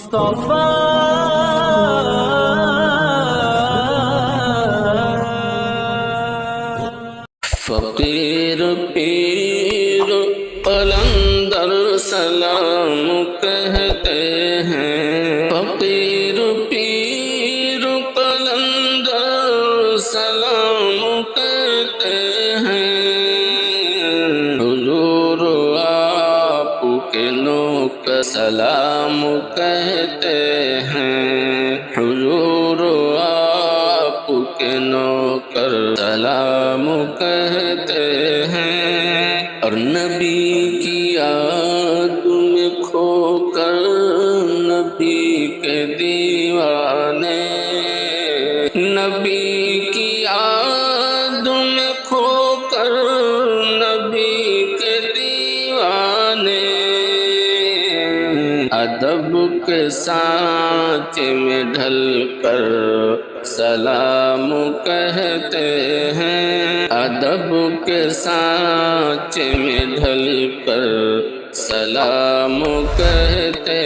مصطفیٰ فقیر پیر قلندر سلام کہتے ہیں، فقیر پیر قلندر سلام کہتے ہیں، حضور آپ کے نو کا سلام کہتے ہیں، حضور آپ کے نو کر سلام کہتے ہیں، اور نبی کی یاد میں کھو کر نبی کے دیوانے، نبی کی یاد میں کھو کر نبی کے دیوانے، ادب کے سانچے میں ڈھل کر سلام کہتے ہیں، ادب کے سانچے میں ڈھل کر سلام کہتے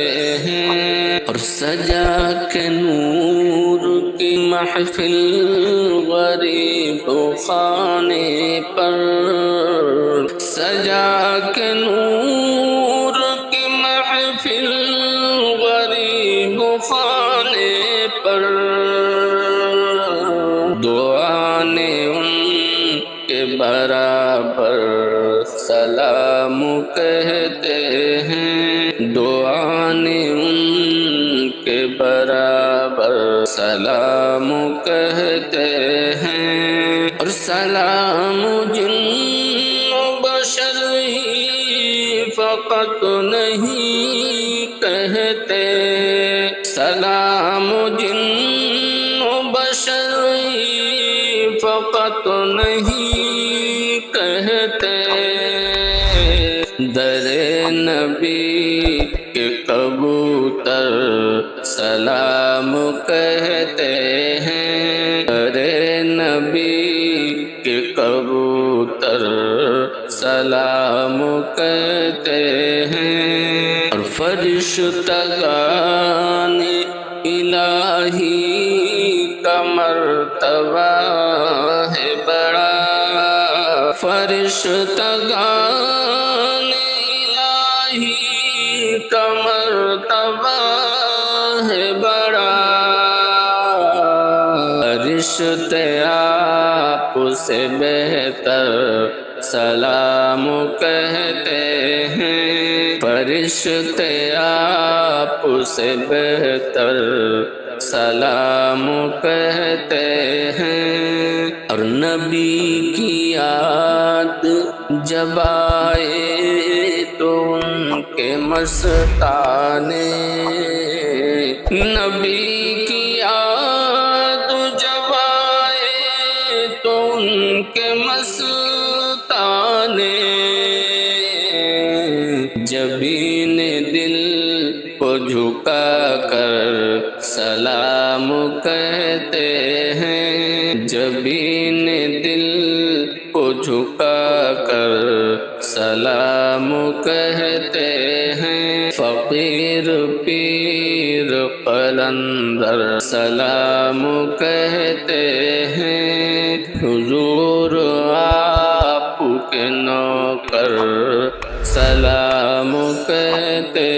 ہیں، اور سجا کے نور کی محفل غریب خانے پر، سجا کے نور کی محفل غریب خانے پر، دعا نے ان کے برابر سلام کہتے ہیں، دعا نے ان کے برابر سلام کہتے ہیں، اور سلام جن و بشر ہی فقط نہیں کہتے، سلام جن و بشر ہی فقط نہیں کہتے، در نبی کے کبوتر سلام کہتے ہیں، در نبی کے کبوتر سلام کہتے ہیں، اور فرشتگان الہی کا مرتبہ ہے بڑا، فرشتگان الہی کا مرتبہ ہے بڑا، رشتے آپ سے بہتر سلام کہتے ہیں، فرشتے آپ سے بہتر سلام کہتے ہیں، اور نبی کی یاد جب آئے تو ان کے مستانے، نبی کی یاد جب آئے تو ان کے مستانے، جبین دل کو جھکا کر سلام کہتے ہیں، جبین دل کو جھکا کر سلام کہتے ہیں، فقیر پیر قلندر سلام کہتے ہیں، حضور آپ کے نوکر سلام کہتے